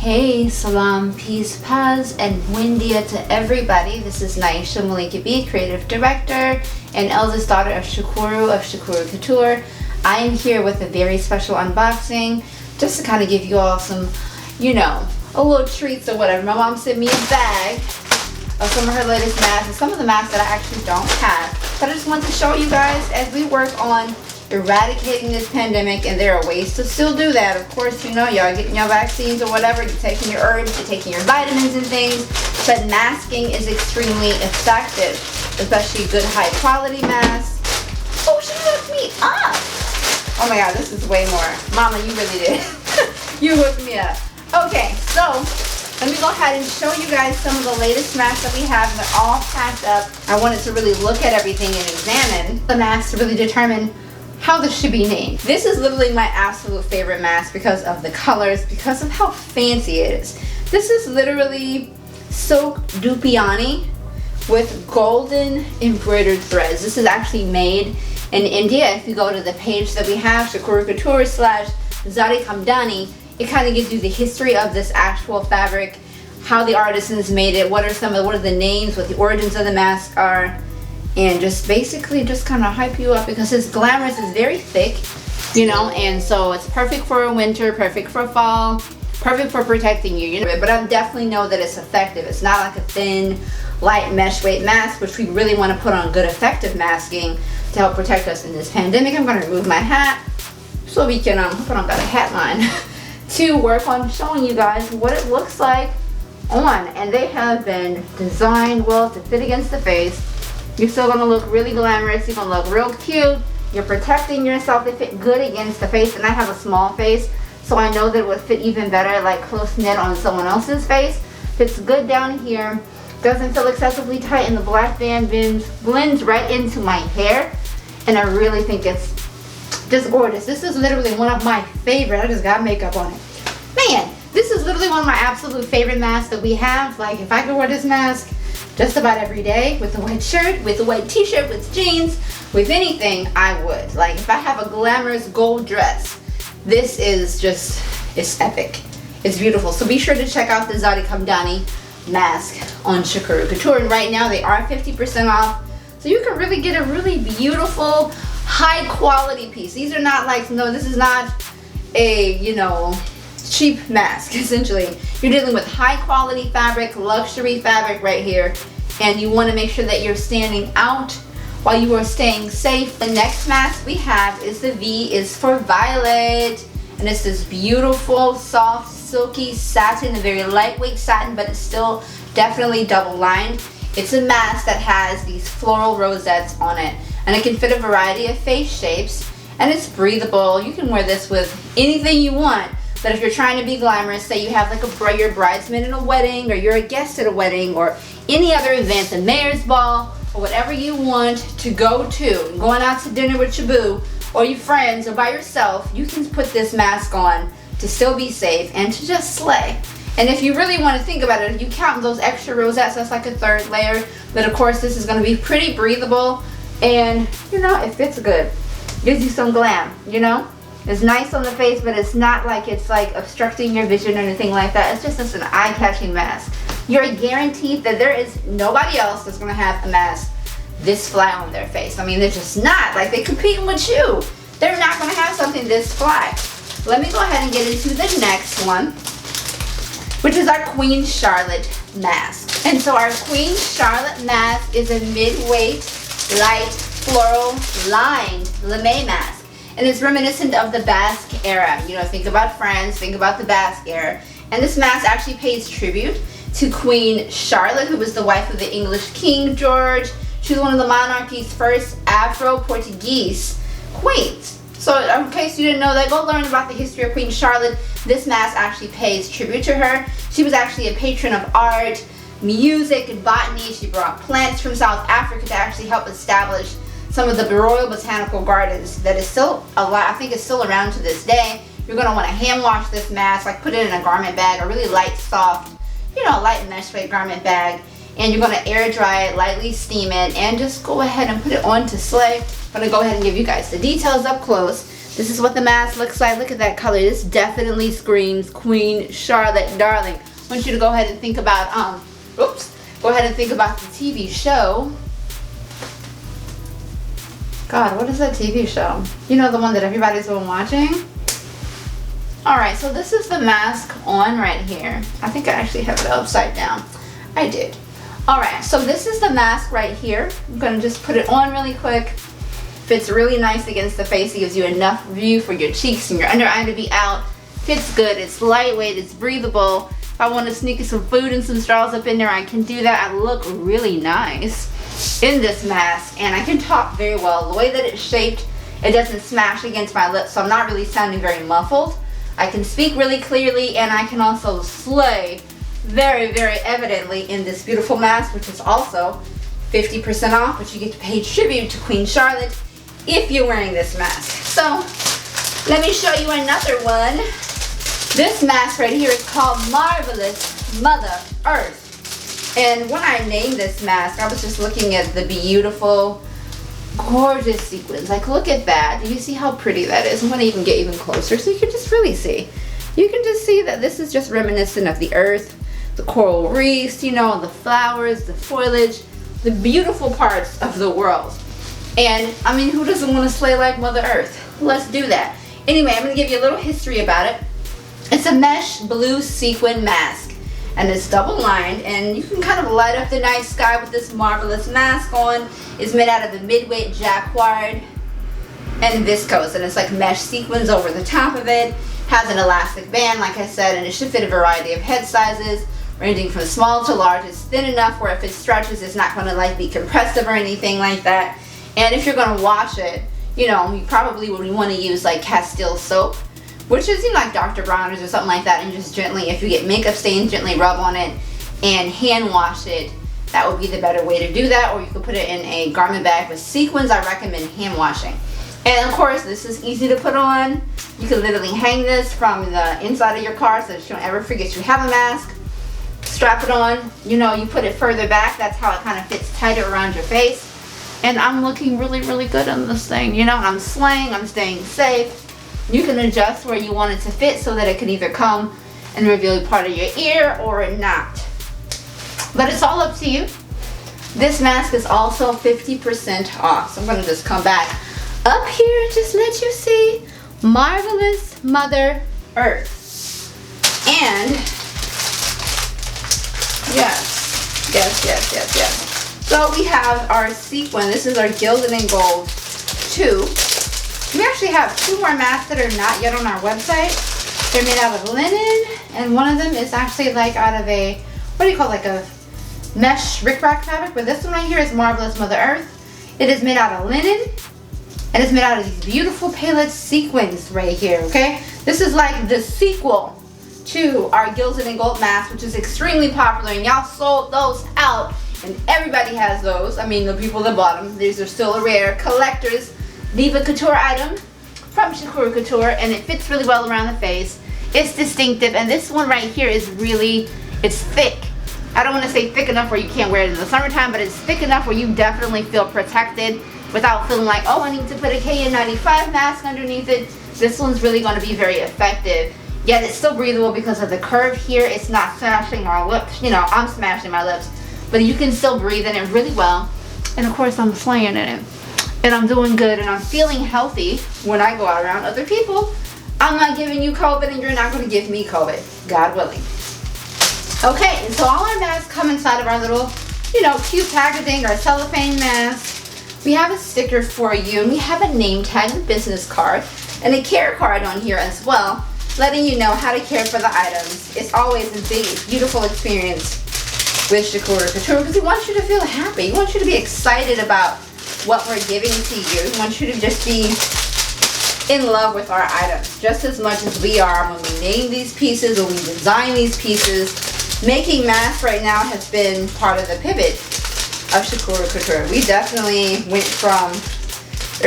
Hey, salam, peace, paz, and buen dia to everybody. This is Naisha Malika B, creative director and eldest daughter of Shukuru Couture. I am here with a very special unboxing, just to kind of give you all some, a little treats or whatever. My mom sent me a bag of some of her latest masks, and some of the masks that I actually don't have. But I just want to show you guys as we work on eradicating this pandemic, and there are ways to still do that. Of course, y'all getting your vaccines or whatever, you're taking your herbs, you're taking your vitamins and things, but masking is extremely effective, especially good high quality masks. Oh, she hooked me up. Oh my God, this is way more. Mama, you really did. You hooked me up. Okay, so let me go ahead and show you guys some of the latest masks that we have. They're all packed up. I wanted to really look at everything and examine the masks to really determine how this should be named. This is literally my absolute favorite mask because of the colors, because of how fancy it is. This is literally silk dupiani with golden embroidered threads. This is actually made in India. If you go to the page that we have, Shukuru Couture / Zari Kamdani, it kind of gives you the history of this actual fabric, how the artisans made it, what are the names, what the origins of the mask are, and just basically just kind of hype you up because it's glamorous, it's very thick, and so it's perfect for winter, perfect for fall, perfect for protecting you, but I definitely know that it's effective. It's not like a thin, light mesh weight mask, which we really want to put on good effective masking to help protect us in this pandemic. I'm going to remove my hat so we can, hope I don't got a hat line, to work on showing you guys what it looks like on, and they have been designed well to fit against the face. You're still going to look really glamorous. You're going to look real cute. You're protecting yourself. They fit good against the face. And I have a small face, so I know that it would fit even better, like close knit on someone else's face. Fits good down here. Doesn't feel excessively tight, and the black band blends right into my hair. And I really think it's just gorgeous. This is literally one of my favorite. I just got makeup on it. Man, this is literally one of my absolute favorite masks that we have. Like, if I could wear this mask just about every day with a white shirt, with a white t-shirt, with jeans, with anything, I would. Like, if I have a glamorous gold dress, this is just, it's epic. It's beautiful. So be sure to check out the Zari Kamdani mask on Shukuru Couture. And right now they are 50% off. So you can really get a really beautiful, high quality piece. These are not like, no, this is not a, cheap mask. Essentially, you're dealing with high quality fabric, luxury fabric right here, and you want to make sure that you're standing out while you are staying safe. The next mask we have is the V is for Violet, and it's this beautiful, soft, silky satin, a very lightweight satin, but it's still definitely double lined. It's a mask that has these floral rosettes on it, and it can fit a variety of face shapes, and it's breathable. You can wear this with anything you want. But if you're trying to be glamorous, say you have like you're a bridesmaid in a wedding, or you're a guest at a wedding, or any other event, the mayor's ball, or whatever you want to go to, going out to dinner with your boo, or your friends, or by yourself, you can put this mask on to still be safe and to just slay. And if you really want to think about it, if you count those extra rosettes, that's like a third layer. But of course, this is going to be pretty breathable, and it fits good. Gives you some glam, It's nice on the face, but it's not like it's like obstructing your vision or anything like that. It's just an eye-catching mask. You're guaranteed that there is nobody else that's gonna have a mask this fly on their face. I mean, they're just not. Like, they're competing with you. They're not gonna have something this fly. Let me go ahead and get into the next one, which is our Queen Charlotte mask. And so our Queen Charlotte mask is a mid-weight, light, floral, lined lame mask. And it's reminiscent of the Basque era. Think about France, think about the Basque era. And this mask actually pays tribute to Queen Charlotte, who was the wife of the English King George. She was one of the monarchy's first Afro-Portuguese queens. So in case you didn't know that, go learn about the history of Queen Charlotte. This mask actually pays tribute to her. She was actually a patron of art, music, and botany. She brought plants from South Africa to actually help establish some of the Royal Botanical Gardens that is still alive. I think it's still around to this day. You're going to want to hand wash this mask, like put it in a garment bag, a really light, soft, light mesh weight garment bag. And you're going to air dry it, lightly steam it, and just go ahead and put it on to slay. I'm going to go ahead and give you guys the details up close. This is what the mask looks like. Look at that color. This definitely screams Queen Charlotte, darling. I want you to go ahead and think about, go ahead and think about the TV show. God, what is that TV show? You know, the one that everybody's been watching? Alright, so this is the mask on right here. I think I actually have it upside down. I did. Alright, so this is the mask right here. I'm going to just put it on really quick. Fits really nice against the face. It gives you enough view for your cheeks and your under eye to be out. Fits good. It's lightweight. It's breathable. If I want to sneak some food and some straws up in there, I can do that. I look really nice in this mask, and I can talk very well. The way that it's shaped, it doesn't smash against my lips, so I'm not really sounding very muffled. I can speak really clearly, and I can also slay very, very evidently in this beautiful mask, which is also 50% off, but you get to pay tribute to Queen Charlotte if you're wearing this mask. So let me show you another one. This mask right here is called Marvelous Mother Earth. And when I named this mask, I was just looking at the beautiful, gorgeous sequins. Like, look at that. Do you see how pretty that is? I'm going to even get even closer so you can just really see. You can just see that this is just reminiscent of the earth, the coral reefs, you know, the flowers, the foliage, the beautiful parts of the world. And, I mean, who doesn't want to slay like Mother Earth? Let's do that. Anyway, I'm going to give you a little history about it. It's a mesh blue sequin mask. And it's double lined, and you can kind of light up the night sky with this marvelous mask on. It's made out of a mid-weight jacquard and viscose, and it's like mesh sequins over the top of it. Has an elastic band, like I said, and it should fit a variety of head sizes, ranging from small to large. It's thin enough where if it stretches, it's not going to like be compressive or anything like that. And if you're going to wash it, you know, you probably would want to use like Castile soap, which is, you know, like Dr. Bronner's or something like that, and just gently, if you get makeup stains, gently rub on it and hand wash it. That would be the better way to do that, or you could put it in a garment bag with sequins. I recommend hand washing. And of course, this is easy to put on. You can literally hang this from the inside of your car so that you don't ever forget you have a mask. Strap it on, you know, you put it further back. That's how it kind of fits tighter around your face. And I'm looking really, really good on this thing. You know, I'm slaying, I'm staying safe. You can adjust where you want it to fit so that it can either come and reveal part of your ear or not. But it's all up to you. This mask is also 50% off. So I'm going to just come back up here and just let you see Marvelous Mother Earth. And yes. So we have our sequin. This is our gilded and gold 2. We actually have 2 more masks that are not yet on our website. They're made out of linen, and one of them is actually like out of a, what do you call it, like a mesh rickrack fabric. But this one right here is Marvelous Mother Earth. It is made out of linen, and it's made out of these beautiful palette sequins right here, okay? This is like the sequel to our gilded and gold mask, which is extremely popular, and y'all sold those out, and everybody has those. I mean, the people that bought them, these are still a rare collector's Diva Couture item from Shukuru Couture, and it fits really well around the face. It's distinctive, and this one right here is really, it's thick. I don't want to say thick enough where you can't wear it in the summertime, but it's thick enough where you definitely feel protected without feeling like, oh, I need to put a KN95 mask underneath it. This one's really going to be very effective. Yet it's still breathable because of the curve here. It's not smashing our lips. You know, I'm smashing my lips, but you can still breathe in it really well. And of course, I'm slaying in it. And I'm doing good, and I'm feeling healthy when I go out around other people. I'm not giving you COVID, and you're not going to give me COVID, God willing. Okay, and so all our masks come inside of our little, you know, cute packaging, our cellophane mask. We have a sticker for you, and we have a name tag and business card, and a care card on here as well, letting you know how to care for the items. It's always a big, beautiful experience with Shukuru Couture, because we want you to feel happy. We want you to be excited about what we're giving to you. We want you to just be in love with our items just as much as we are when we name these pieces, when we design these pieces. Making masks right now has been part of the pivot of Shukuru Couture. We definitely went from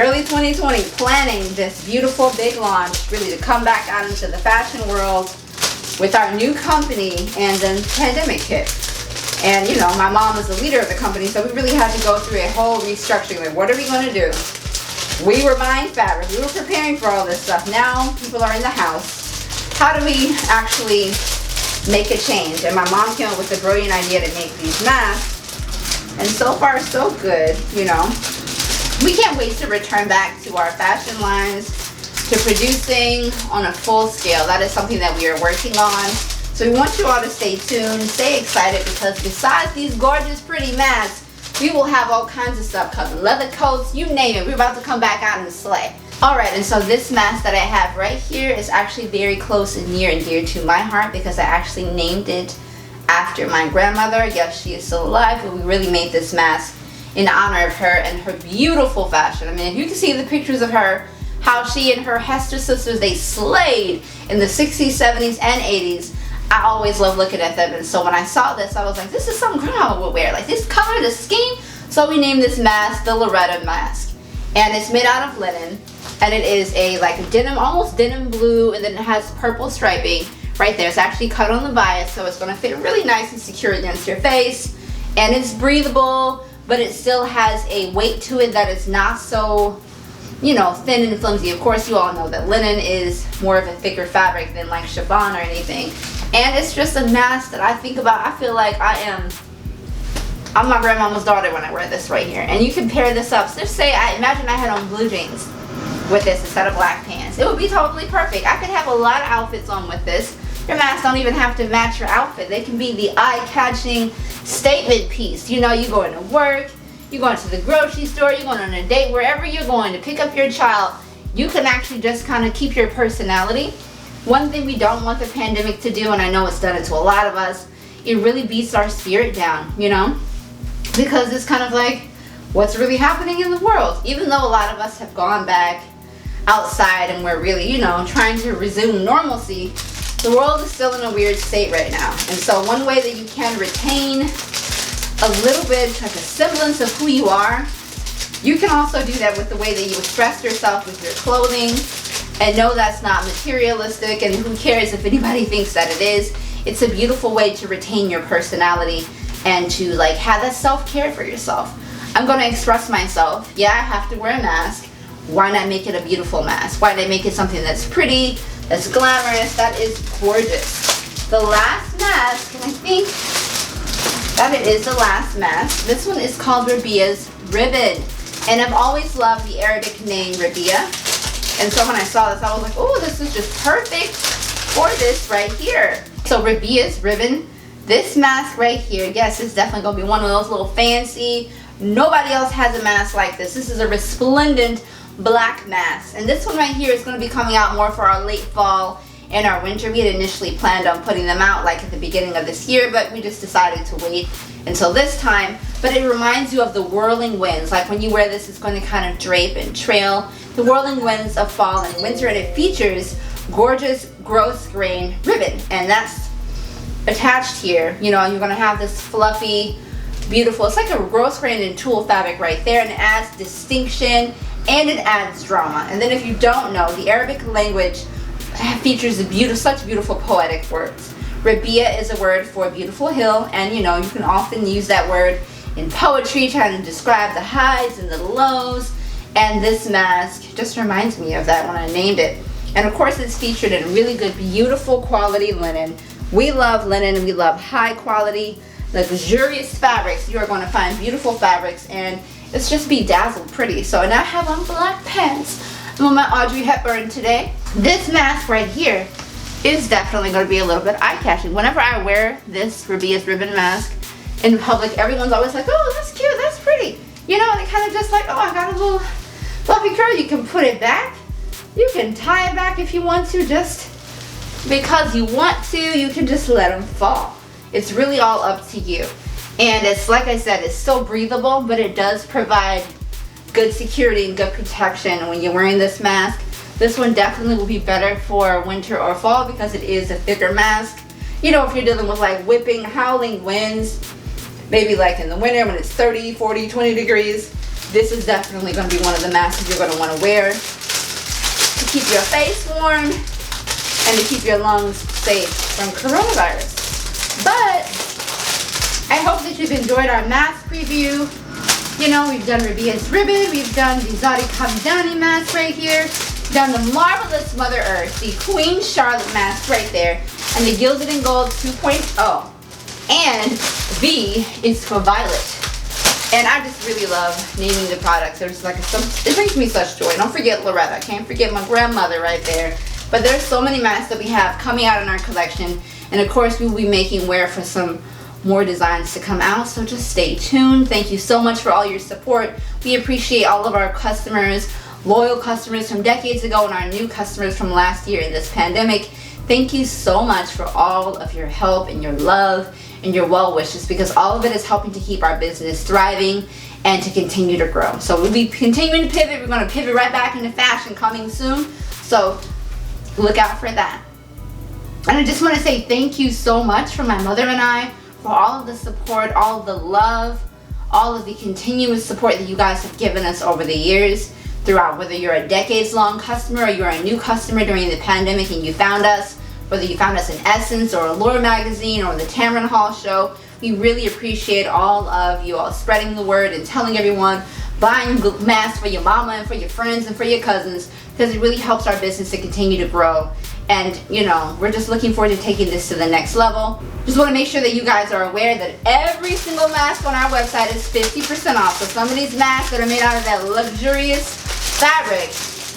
early 2020 planning this beautiful big launch, really to come back out into the fashion world with our new company, and then the pandemic hit. And you know, my mom was the leader of the company, so we really had to go through a whole restructuring. Like, what are we going to do? We were buying fabric. We were preparing for all this stuff. Now people are in the house. How do we actually make a change? And my mom came up with the brilliant idea to make these masks. And so far, so good, you know. We can't wait to return back to our fashion lines, to producing on a full scale. That is something that we are working on. So we want you all to stay tuned, stay excited, because besides these gorgeous, pretty masks, we will have all kinds of stuff coming. Leather coats, you name it. We're about to come back out and slay. Alright, and so this mask that I have right here is actually very close and near and dear to my heart, because I actually named it after my grandmother. Yes, she is still alive, but we really made this mask in honor of her and her beautiful fashion. I mean, if you can see the pictures of her, how she and her Hester sisters, they slayed in the 60s, 70s, and 80s. I always love looking at them, and so when I saw this, I was like, this is something grandma would wear, like this color, the scheme. So we named this mask the Loretta mask, and it's made out of linen, and it is a like a denim, almost denim blue, and then it has purple striping right there. It's actually cut on the bias, so it's going to fit really nice and secure against your face, and it's breathable, but it still has a weight to it that is not so, you know, thin and flimsy. Of course, you all know that linen is more of a thicker fabric than like chiffon or anything. And it's just a mask that I think about. I feel like I'm my grandmama's daughter when I wear this right here. And you can pair this up. So just say, imagine I had on blue jeans with this instead of black pants. It would be totally perfect. I could have a lot of outfits on with this. Your masks don't even have to match your outfit. They can be the eye-catching statement piece. You know, you going to work, you're going to the grocery store, you're going on a date, wherever you're going to pick up your child, you can actually just kind of keep your personality. One thing we don't want the pandemic to do, and I know it's done it to a lot of us, it really beats our spirit down, you know? Because it's kind of like, what's really happening in the world? Even though a lot of us have gone back outside and we're really, you know, trying to resume normalcy, the world is still in a weird state right now. And so one way that you can retain a little bit, like a semblance of who you are, you can also do that with the way that you express yourself with your clothing. And no, that's not materialistic, and who cares if anybody thinks that it is. It's a beautiful way to retain your personality and to like have that self-care for yourself. I'm going to express myself. Yeah, I have to wear a mask. Why not make it a beautiful mask? Why not make it something that's pretty, that's glamorous, that is gorgeous? The last mask, and I think that it is the last mask. This one is called Rabia's Ribbon. And I've always loved the Arabic name Rabia. And so when I saw this, I was like, oh, this is just perfect for this right here. So Rabia's Ribbon, this mask right here, yes, it's definitely going to be one of those little fancy, nobody else has a mask like this. This is a resplendent black mask. And this one right here is going to be coming out more for our late fall and our winter. We had initially planned on putting them out like at the beginning of this year, but we just decided to wait until this time. But it reminds you of the whirling winds. Like when you wear this, it's going to kind of drape and trail the whirling winds of fall and winter, and it features gorgeous gross grain ribbon, and that's attached here. You know, you're going to have this fluffy, beautiful, it's like a gross grain and tulle fabric right there, and it adds distinction and it adds drama. And then if you don't know, the Arabic language features such beautiful poetic words. Rabia is a word for beautiful hill, and you know, you can often use that word in poetry trying to describe the highs and the lows. And this mask just reminds me of that when I named it. And of course, it's featured in really good, beautiful quality linen. We love linen, and we love high quality, luxurious fabrics. You are going to find beautiful fabrics, and it's just bedazzled pretty. So, and I have on black pants. I'm on my Audrey Hepburn today. This mask right here is definitely going to be a little bit eye-catching. Whenever I wear this Rabia's Ribbon mask in public, everyone's always like, oh, that's cute, that's pretty. You know, and it kind of just like, oh, I got a little fluffy curl. You can put it back. You can tie it back if you want to, just because you want to. You can just let them fall. It's really all up to you. And it's like I said, it's still breathable, but it does provide good security and good protection when you're wearing this mask. This one definitely will be better for winter or fall because it is a thicker mask. You know, if you're dealing with like whipping, howling winds, maybe like in the winter when it's 30, 40, 20 degrees, this is definitely going to be one of the masks you're going to want to wear to keep your face warm and to keep your lungs safe from coronavirus. But I hope that you've enjoyed our mask preview. You know, we've done Rabia's ribbon, we've done the Zadi Kavidani mask right here, done the marvelous Mother Earth, the Queen Charlotte mask right there, and the Gilded in Gold 2.0. And V is for Violet. And I just really love naming the products. There's like it brings me such joy. Don't forget Loretta. I can't forget my grandmother right there. But there's so many masks that we have coming out in our collection. And of course, we will be making wear for some more designs to come out. So just stay tuned. Thank you so much for all your support. We appreciate all of our customers, loyal customers from decades ago, and our new customers from last year in this pandemic. Thank you so much for all of your help and your love and your well wishes, because all of it is helping to keep our business thriving and to continue to grow. So we'll be continuing to pivot. We're going to pivot right back into fashion coming soon. So look out for that. And I just want to say thank you so much from my mother and I for all of the support, all of the love, all of the continuous support that you guys have given us over the years throughout, whether you're a decades-long customer or you're a new customer during the pandemic and you found us, whether you found us in Essence or Allure Magazine or the Tamron Hall show. We really appreciate all of you all spreading the word and telling everyone, buying masks for your mama and for your friends and for your cousins, because it really helps our business to continue to grow. And you know, we're just looking forward to taking this to the next level. Just want to make sure that you guys are aware that every single mask on our website is 50% off. So some of these masks that are made out of that luxurious fabric,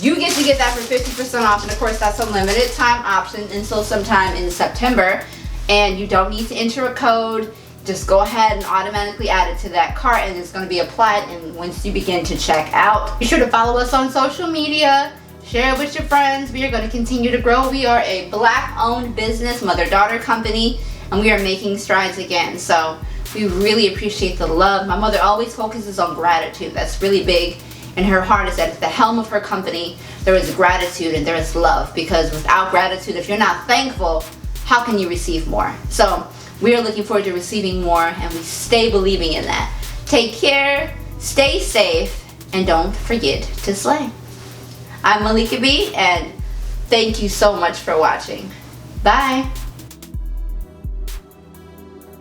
you get to get that for 50% off. And of course, that's a limited time option until sometime in September. And you don't need to enter a code. Just go ahead and automatically add it to that cart, and it's going to be applied and once you begin to check out. Be sure to follow us on social media. Share it with your friends. We are going to continue to grow. We are a Black-owned business, mother-daughter company, and we are making strides again. So we really appreciate the love. My mother always focuses on gratitude. That's really big in her heart, is that at the helm of her company, there is gratitude and there is love. Because without gratitude, if you're not thankful, how can you receive more? So we are looking forward to receiving more, and we stay believing in that. Take care, stay safe, and don't forget to slay. I'm Malika B, and thank you so much for watching. Bye.